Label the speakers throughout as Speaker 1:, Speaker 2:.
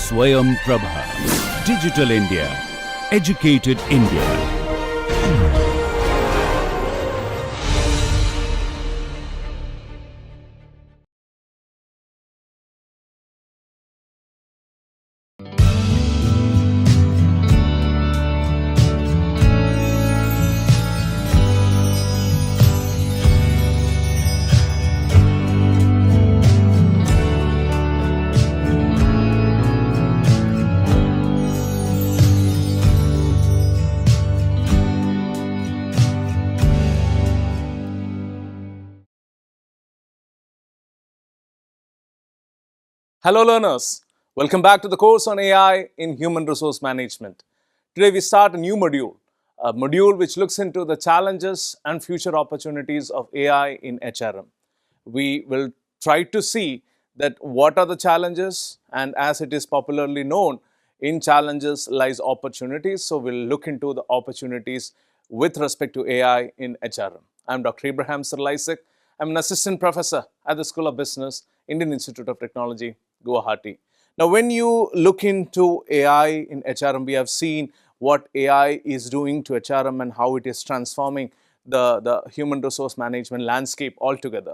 Speaker 1: Swayam Prabha. Digital India. Educated India.
Speaker 2: Hello learners, welcome back to the course on AI in Human Resource Management. Today we start a new module, a module which looks into the challenges and future opportunities of AI in HRM. We will try to see that what are the challenges, and as it is popularly known, in challenges lies opportunities. So we'll look into the opportunities with respect to AI in HRM. I'm Dr. Cyril Issac. I'm an assistant professor at the School of Business, Indian Institute of Technology, Guwahati. Now, when you look into AI in HRM, we have seen what AI is doing to HRM and how it is transforming the human resource management landscape altogether.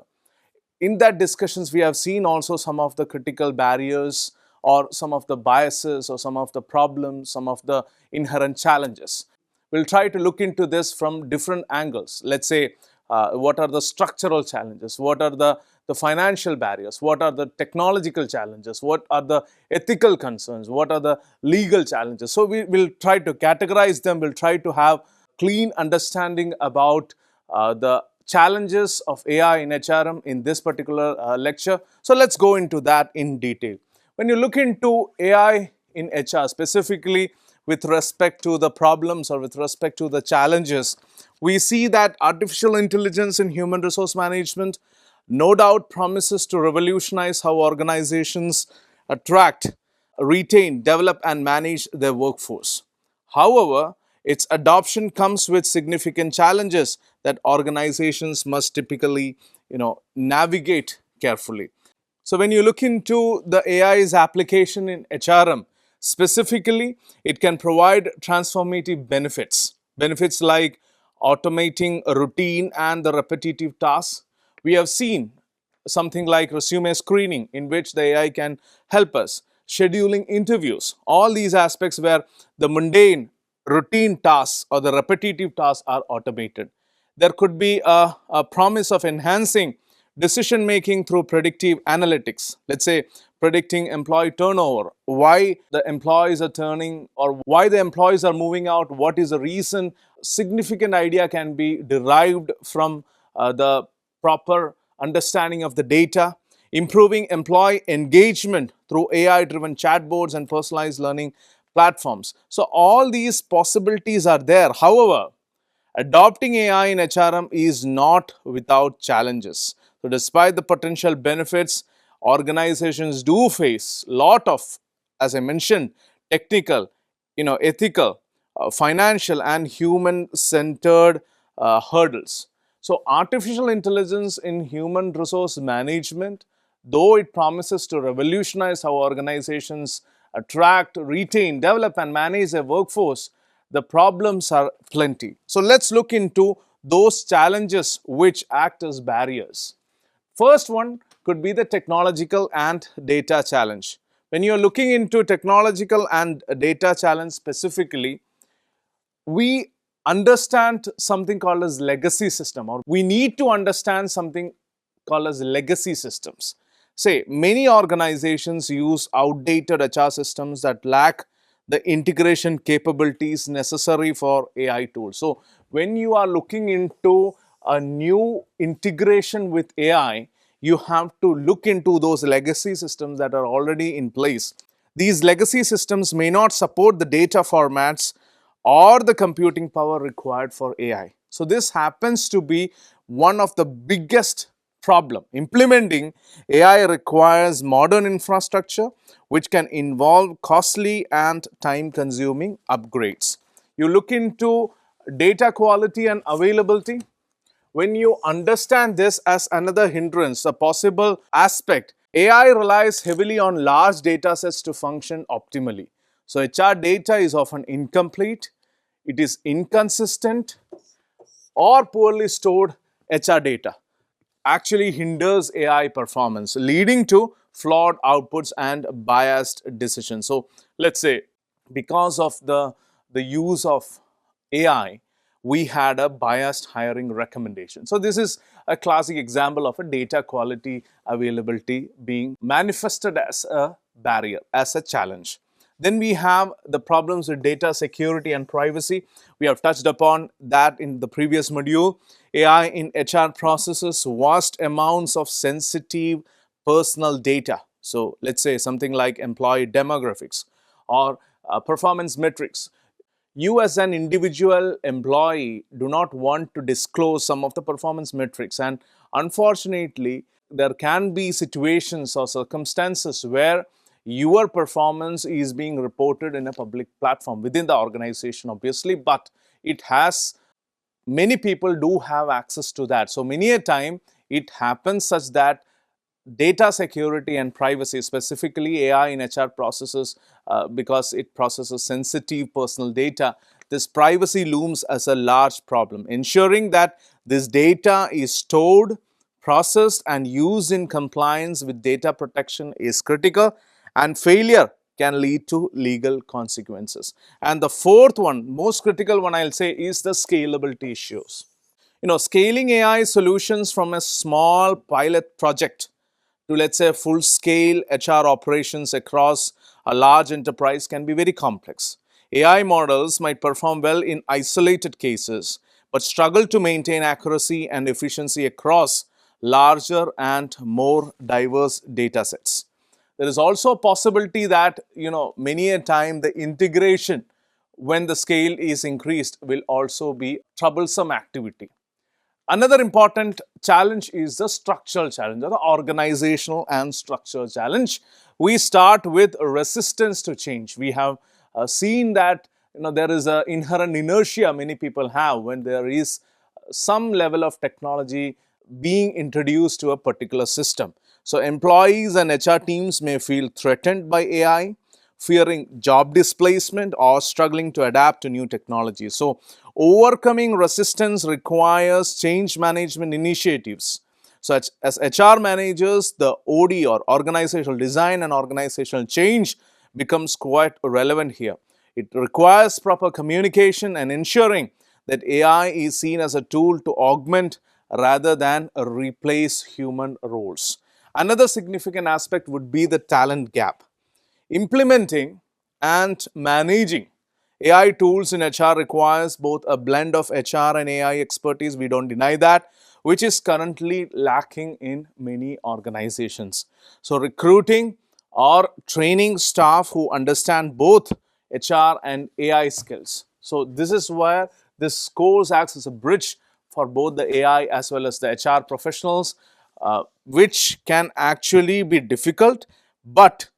Speaker 2: In that discussions, we have seen also some of the critical barriers or some of the biases or some of the problems, some of the inherent challenges. We'll try to look into this from different angles. Let's say, what are the structural challenges? What are the financial barriers? What are the technological challenges? What are the ethical concerns? What are the legal challenges? So we will try to categorize them. We'll try to have clean understanding about the challenges of AI in HRM in this particular lecture. So let's go into that in detail. When you look into AI in HR, specifically with respect to the problems or with respect to the challenges, we see that artificial intelligence in human resource management no doubt promises to revolutionize how organizations attract, retain, develop and manage their workforce. However, its adoption comes with significant challenges that organizations must typically, navigate carefully. So when you look into the AI's application in HRM, specifically, it can provide transformative benefits. Benefits like automating a routine and the repetitive tasks. We have seen something like resume screening, in which the AI can help us, scheduling interviews, all these aspects where the mundane routine tasks or the repetitive tasks are automated. There could be a promise of enhancing decision making through predictive analytics. Let's say predicting employee turnover, why the employees are turning or why the employees are moving out, what is the reason. Significant idea can be derived from the proper understanding of the data. Improving employee engagement through AI-driven chatbots and personalized learning platforms. So all these possibilities are there. However, adopting AI in HRM is not without challenges. So despite the potential benefits, organizations do face a lot of, as I mentioned, technical, ethical, financial and human-centered hurdles. So artificial intelligence in human resource management, though it promises to revolutionize how organizations attract, retain, develop and manage their workforce, the problems are plenty. So let's look into those challenges which act as barriers. First one could be the technological and data challenge. When you are looking into technological and data challenge specifically, we understand something called as legacy system, or we need to understand something called as legacy systems. Say, many organizations use outdated HR systems that lack the integration capabilities necessary for AI tools. So when you are looking into a new integration with AI, you have to look into those legacy systems that are already in place. These legacy systems may not support the data formats or the computing power required for AI. So this happens to be one of the biggest problem. Implementing AI requires modern infrastructure which can involve costly and time-consuming upgrades. You look into data quality and availability. When you understand this as another hindrance, a possible aspect AI relies heavily on large data sets to function optimally. So HR data is often incomplete, it is inconsistent, or poorly stored. HR data actually hinders AI performance, leading to flawed outputs and biased decisions. So let's say because of the use of AI, we had a biased hiring recommendation. So this is a classic example of a data quality availability being manifested as a barrier, as a challenge. Then we have the problems with data security and privacy. We have touched upon that in the previous module. AI in HR processes vast amounts of sensitive personal data. So let's say something like employee demographics or performance metrics. You as an individual employee do not want to disclose some of the performance metrics, and unfortunately there can be situations or circumstances where your performance is being reported in a public platform within the organization, obviously, but it has many people do have access to that. So many a time it happens such that data security and privacy, specifically AI in HR processes, because it processes sensitive personal data, this privacy looms as a large problem. Ensuring that this data is stored, processed, and used in compliance with data protection is critical, and failure can lead to legal consequences. And the fourth one, most critical one, I'll say, is the scalability issues. Scaling AI solutions from a small pilot project to, let's say, full scale HR operations across a large enterprise can be very complex. AI models might perform well in isolated cases, but struggle to maintain accuracy and efficiency across larger and more diverse data sets. There is also a possibility that, many a time the integration when the scale is increased will also be troublesome activity. Another important challenge is the structural challenge, or the organizational and structural challenge. We start with resistance to change. We have seen that there is an inherent inertia many people have when there is some level of technology being introduced to a particular system. So employees and HR teams may feel threatened by AI, fearing job displacement, or struggling to adapt to new technologies. So overcoming resistance requires change management initiatives. Such as HR managers, the OD, or organizational design and organizational change, becomes quite relevant here. It requires proper communication and ensuring that AI is seen as a tool to augment rather than replace human roles. Another significant aspect would be the talent gap. Implementing and managing AI tools in HR requires both a blend of HR and AI expertise, we don't deny that, which is currently lacking in many organizations. So recruiting or training staff who understand both HR and AI skills. So this is where this course acts as a bridge for both the AI as well as the HR professionals, which can actually be difficult, but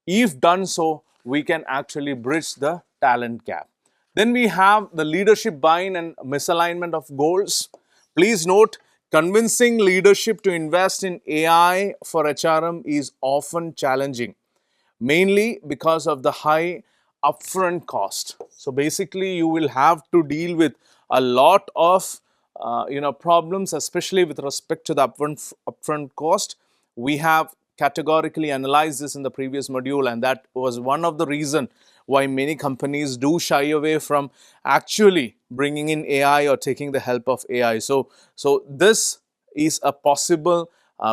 Speaker 2: if done so, we can actually bridge the talent gap. Then we have the leadership buy-in and misalignment of goals. Please note, convincing leadership to invest in AI for HRM is often challenging, mainly because of the high upfront cost. So basically, you will have to deal with a lot of problems, especially with respect to the upfront cost. We have categorically analyzed this in the previous module, and that was one of the reasons why many companies do shy away from actually bringing in AI or taking the help of AI. So this is a possible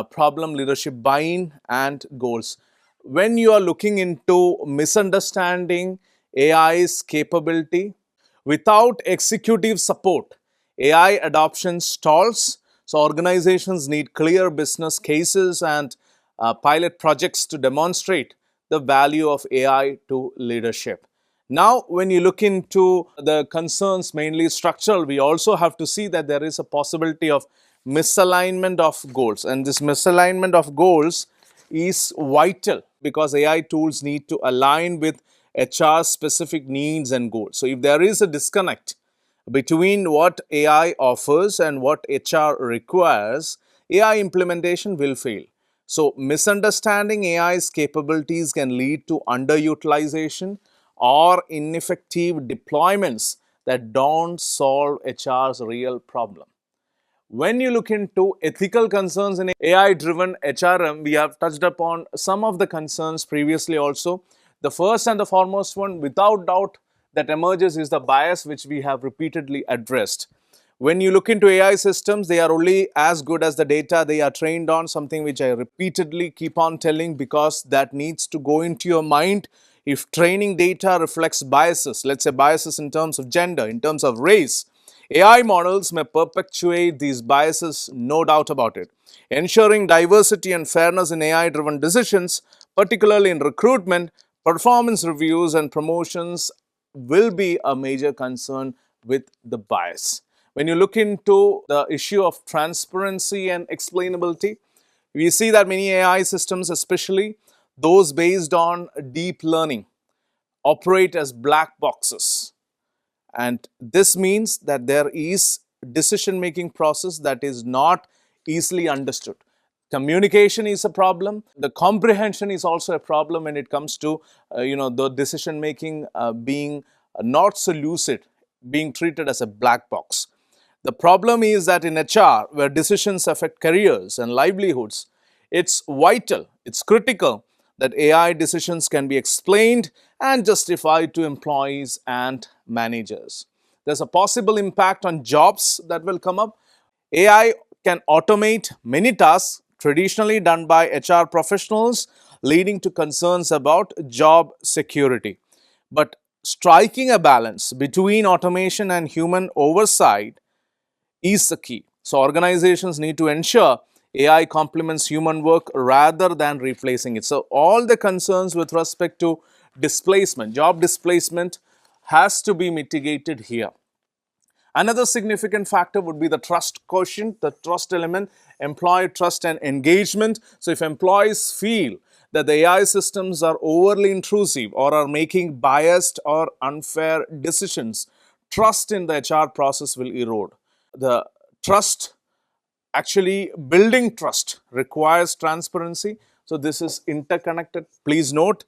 Speaker 2: problem: leadership buy-in and goals. When you are looking into misunderstanding AI's capability, without executive support, AI adoption stalls. So organizations need clear business cases and pilot projects to demonstrate the value of AI to leadership. Now, when you look into the concerns, mainly structural, we also have to see that there is a possibility of misalignment of goals. And this misalignment of goals is vital because AI tools need to align with HR specific needs and goals. So if there is a disconnect between what AI offers and what HR requires, AI implementation will fail. So, misunderstanding AI's capabilities can lead to underutilization or ineffective deployments that don't solve HR's real problem. When you look into ethical concerns in AI-driven HRM, we have touched upon some of the concerns previously also. The first and the foremost one, without doubt, that emerges is the bias which we have repeatedly addressed. When you look into AI systems, they are only as good as the data they are trained on, something which I repeatedly keep on telling, because that needs to go into your mind. If training data reflects biases, let's say biases in terms of gender, in terms of race, AI models may perpetuate these biases, no doubt about it. Ensuring diversity and fairness in AI-driven decisions, particularly in recruitment, performance reviews and promotions, will be a major concern with the bias. When you look into the issue of transparency and explainability, we see that many AI systems, especially those based on deep learning, operate as black boxes. And this means that there is decision-making process that is not easily understood. Communication is a problem. The comprehension is also a problem when it comes to the decision-making being not so lucid, being treated as a black box. The problem is that in HR, where decisions affect careers and livelihoods, it's vital, it's critical that AI decisions can be explained and justified to employees and managers. There's a possible impact on jobs that will come up. AI can automate many tasks traditionally done by HR professionals, leading to concerns about job security. But striking a balance between automation and human oversight is the key. So, organizations need to ensure AI complements human work rather than replacing it. So, all the concerns with respect to displacement, job displacement, has to be mitigated here. Another significant factor would be the trust quotient, the trust element, employee trust and engagement. So, if employees feel that the AI systems are overly intrusive or are making biased or unfair decisions, trust in the HR process will erode. The trust, actually building trust, requires transparency. So, this is interconnected. Please note,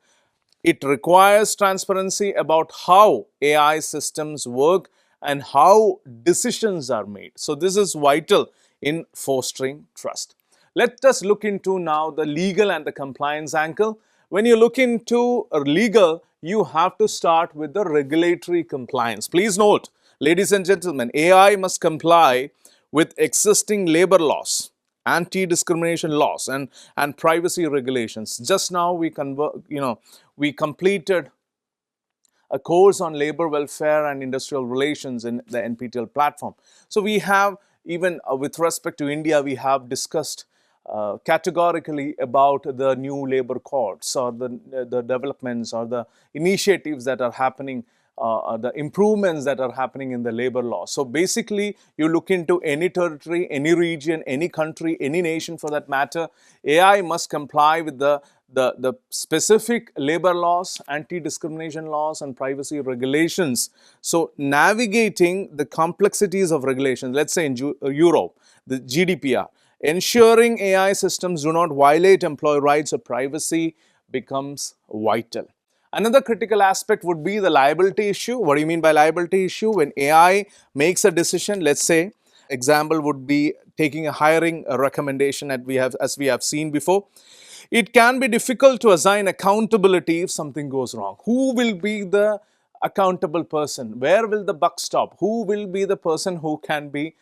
Speaker 2: it requires transparency about how AI systems work and how decisions are made. So, this is vital in fostering trust. Let us look into now the legal and the compliance angle. When you look into legal, you have to start with the regulatory compliance. Please note, ladies and gentlemen, AI must comply with existing labor laws, anti-discrimination laws, and privacy regulations. Just now we completed a course on labor welfare and industrial relations in the NPTEL platform. So we have, even with respect to India, we have discussed categorically about the new labor codes or the developments or the initiatives that are happening, the improvements that are happening in the labor law. So basically, you look into any territory, any region, any country, any nation for that matter, AI must comply with the specific labor laws, anti-discrimination laws, and privacy regulations. So navigating the complexities of regulations, let's say in Europe, the GDPR, ensuring AI systems do not violate employee rights or privacy becomes vital. Another critical aspect would be the liability issue. What do you mean by liability issue? When AI makes a decision, let's say, example would be taking a hiring recommendation as we have seen before. It can be difficult to assign accountability if something goes wrong. Who will be the accountable person? Where will the buck stop? Who will be the person who can be,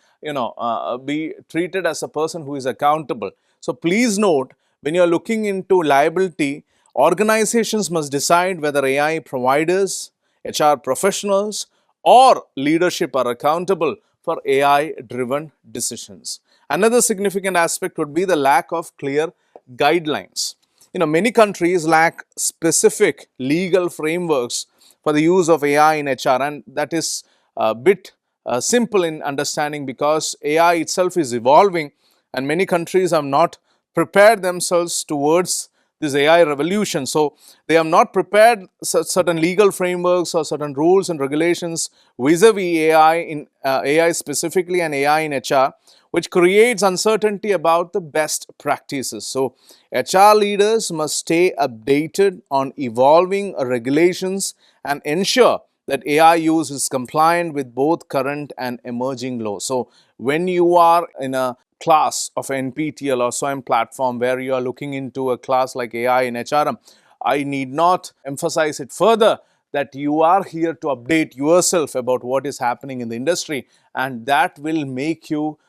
Speaker 2: be treated as a person who is accountable? So please note, when you are looking into liability, organizations must decide whether AI providers, HR professionals, or leadership are accountable for AI-driven decisions. Another significant aspect would be the lack of clear guidelines. Many countries lack specific legal frameworks for the use of AI in HR, and that is a bit simple in understanding because AI itself is evolving and many countries have not prepared themselves towards this AI revolution. So, they have not prepared certain legal frameworks or certain rules and regulations vis-a-vis AI, in AI specifically and AI in HR, which creates uncertainty about the best practices. So, HR leaders must stay updated on evolving regulations and ensure that AI use is compliant with both current and emerging laws. So, when you are in a class of NPTEL or Swayam platform where you are looking into a class like AI in HRM, I need not emphasize it further that you are here to update yourself about what is happening in the industry, and that will make you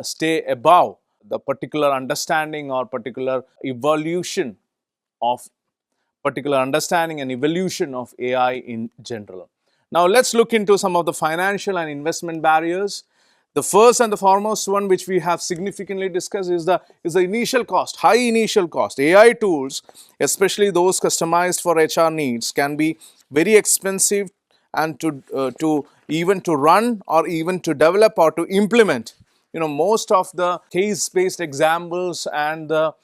Speaker 2: stay above the particular understanding or particular evolution of and evolution of AI in general. Now, let's look into some of the financial and investment barriers. The first and the foremost one which we have significantly discussed is the initial cost, high initial cost. AI tools, especially those customized for HR needs, can be very expensive and to even to run or even to develop or to implement. Most of the case-based examples and the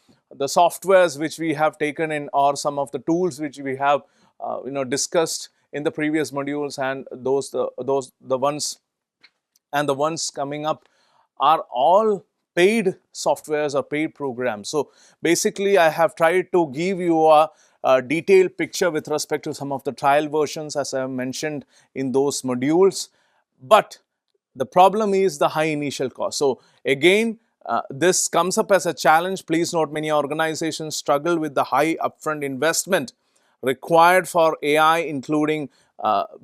Speaker 2: softwares which we have taken in, or some of the tools which we have discussed in the previous modules, and the ones coming up are all paid softwares or paid programs. So basically, I have tried to give you a detailed picture with respect to some of the trial versions, as I have mentioned in those modules. But the problem is the high initial cost. So again, this comes up as a challenge. Please note, many organizations struggle with the high upfront investment required for AI, including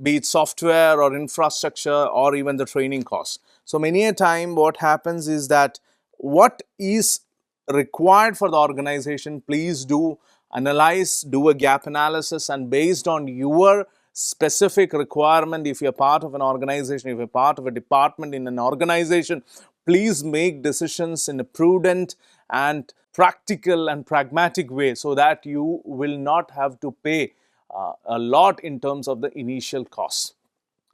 Speaker 2: be it software or infrastructure or even the training costs. So many a time what happens is that what is required for the organization, please do analyze, do a gap analysis, and based on your specific requirement, if you're part of an organization, if you're part of a department in an organization, please make decisions in a prudent and practical and pragmatic way, so that you will not have to pay a lot in terms of the initial costs.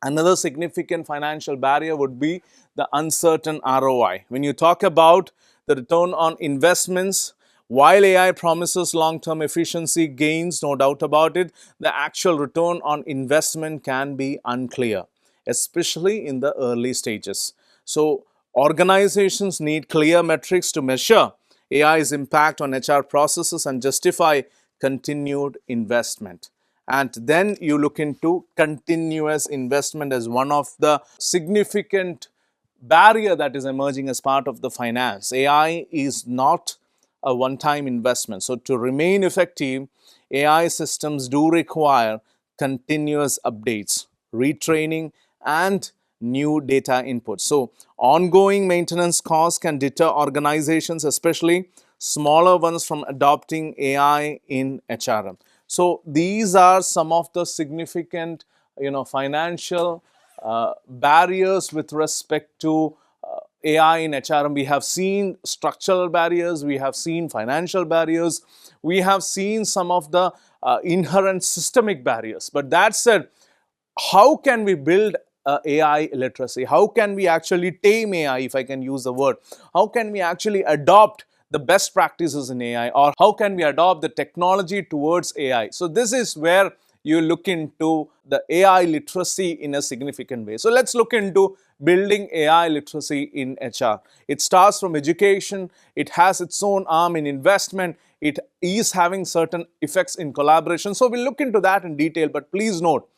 Speaker 2: Another significant financial barrier would be the uncertain ROI. When you talk about the return on investments, while AI promises long-term efficiency gains, no doubt about it, the actual return on investment can be unclear, especially in the early stages. So, organizations need clear metrics to measure AI's impact on HR processes and justify continued investment. And then you look into continuous investment as one of the significant barrier that is emerging as part of the finance. AI is not a one-time investment. So to remain effective, AI systems do require continuous updates, retraining, and new data inputs. So ongoing maintenance costs can deter organizations, especially smaller ones, from adopting AI in HRM. So these are some of the significant, financial barriers with respect to AI in HRM. We have seen structural barriers, we have seen financial barriers, we have seen some of the inherent systemic barriers. But that said, how can we build AI literacy? How can we actually tame AI, if I can use the word? How can we actually adopt the best practices in AI, or how can we adopt the technology towards AI? So this is where you look into the AI literacy in a significant way. So let's look into building AI literacy in HR. It starts from education, it has its own arm in investment, it is having certain effects in collaboration. So we'll look into that in detail, but please note,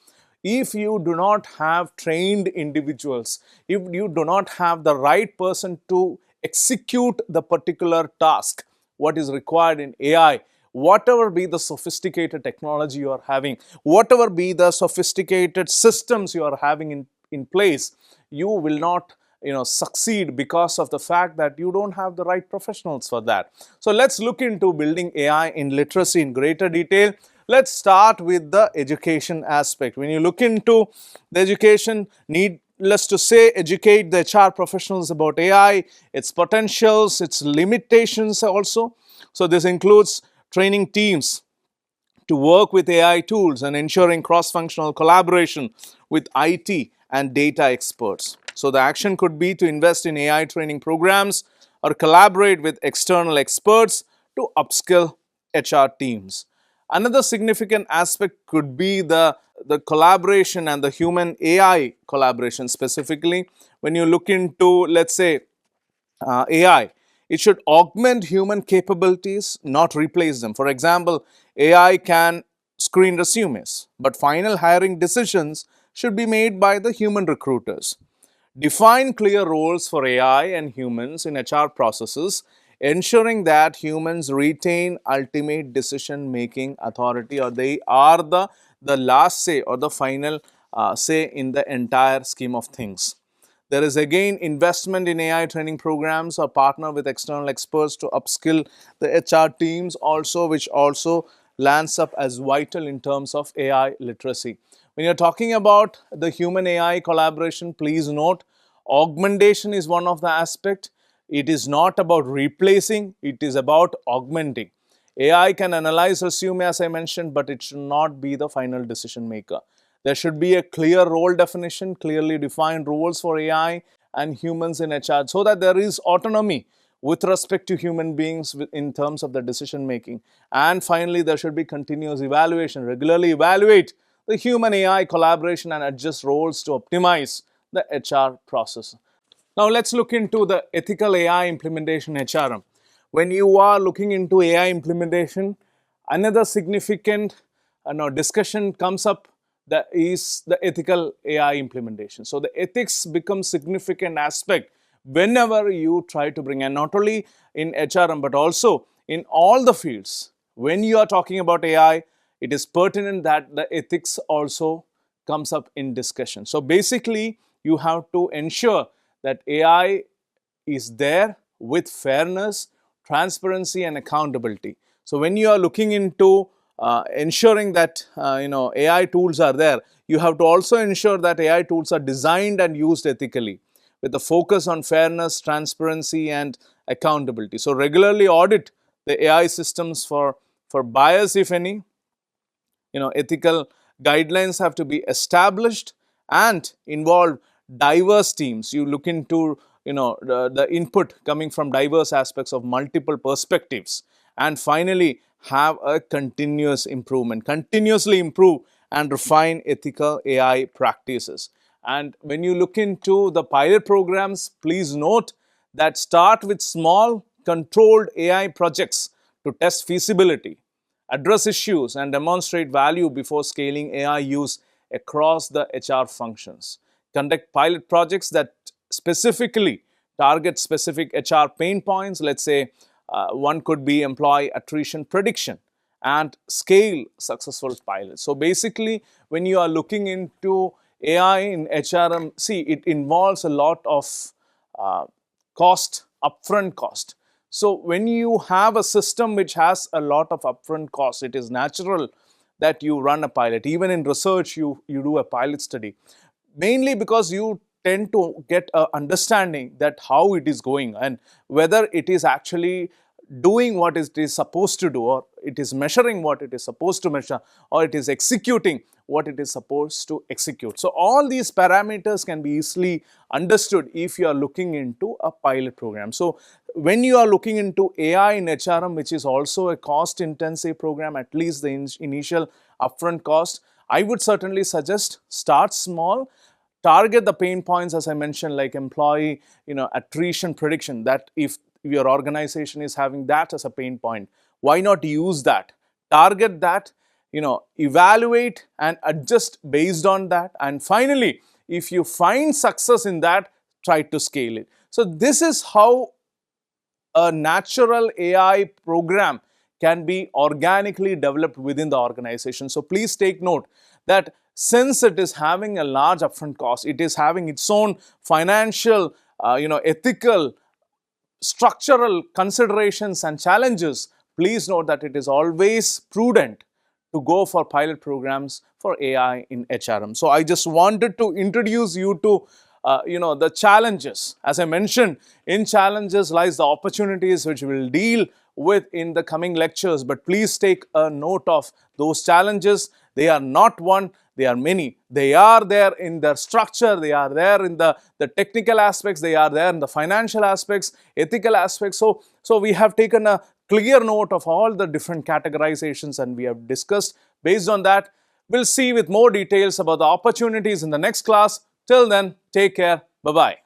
Speaker 2: if you do not have trained individuals, if you do not have the right person to execute the particular task, what is required in AI, whatever be the sophisticated technology you are having, whatever be the sophisticated systems you are having in place, you will not succeed because of the fact that you don't have the right professionals for that. So let's look into building AI in literacy in greater detail. Let's start with the education aspect. When you look into the education, needless to say, educate the HR professionals about AI, its potentials, its limitations also. So this includes training teams to work with AI tools and ensuring cross-functional collaboration with IT and data experts. So the action could be to invest in AI training programs or collaborate with external experts to upskill HR teams. Another significant aspect could be the collaboration and the human AI collaboration. Specifically, when you look into, let's say, AI, it should augment human capabilities, not replace them. For example, AI can screen resumes, but final hiring decisions should be made by the human recruiters. Define clear roles for AI and humans in HR processes, ensuring that humans retain ultimate decision making authority, or they are the last say or the final say in the entire scheme of things. There is again investment in AI training programs or partner with external experts to upskill the HR teams also, which also lands up as vital in terms of AI literacy. When you're talking about the human AI collaboration, please note augmentation is one of the aspect. It is not about replacing, it is about augmenting. AI can analyze resume as I mentioned, but it should not be the final decision maker. There should be a clear role definition, clearly defined roles for AI and humans in HR so that there is autonomy with respect to human beings in terms of the decision making. And finally, there should be continuous evaluation, regularly evaluate the human AI collaboration and adjust roles to optimize the HR process. Now let's look into the ethical AI implementation HRM. When you are looking into AI implementation, another significant discussion comes up, that is the ethical AI implementation. So the ethics becomes significant aspect whenever you try to bring, and not only in HRM but also in all the fields. When you are talking about AI, it is pertinent that the ethics also comes up in discussion. So basically, you have to ensure that AI is there with fairness, transparency and accountability. So when you are looking into ensuring that AI tools are there, you have to also ensure that AI tools are designed and used ethically with the focus on fairness, transparency and accountability. So regularly audit the AI systems for bias, if any. Ethical guidelines have to be established and involve diverse teams. You look into the input coming from diverse aspects of multiple perspectives, and finally have a continuous improvement, continuously improve and refine ethical AI practices. And when you look into the pilot programs, please note that start with small controlled AI projects to test feasibility, address issues and demonstrate value before scaling AI use across the HR functions. Conduct pilot projects that specifically target specific HR pain points. Let's say one could be employee attrition prediction, and scale successful pilots. So basically, when you are looking into AI in HRM, see, it involves a lot of cost, upfront cost. So when you have a system which has a lot of upfront costs, it is natural that you run a pilot. Even in research, you do a pilot study, mainly because you tend to get an understanding that how it is going and whether it is actually doing what it is supposed to do, or it is measuring what it is supposed to measure, or it is executing what it is supposed to execute. So all these parameters can be easily understood if you are looking into a pilot program. So when you are looking into AI in HRM, which is also a cost intensive program, at least the initial upfront cost, I would certainly suggest start small. Target the pain points, as I mentioned, like employee attrition prediction, that if your organization is having that as a pain point, why not use that? Target that, evaluate and adjust based on that. And finally, if you find success in that, try to scale it. So this is how a natural AI program can be organically developed within the organization. So please take note that since it is having a large upfront cost, it is having its own financial, ethical, structural considerations and challenges. Please note that it is always prudent to go for pilot programs for AI in HRM. So I just wanted to introduce you to the challenges. As I mentioned, in challenges lies the opportunities which we will deal with in the coming lectures. But please take a note of those challenges. They are not one, they are many. They are there in their structure, they are there in the technical aspects, they are there in the financial aspects, ethical aspects. So we have taken a clear note of all the different categorizations and we have discussed. Based on that, we'll see with more details about the opportunities in the next class. Till then, take care. Bye-bye.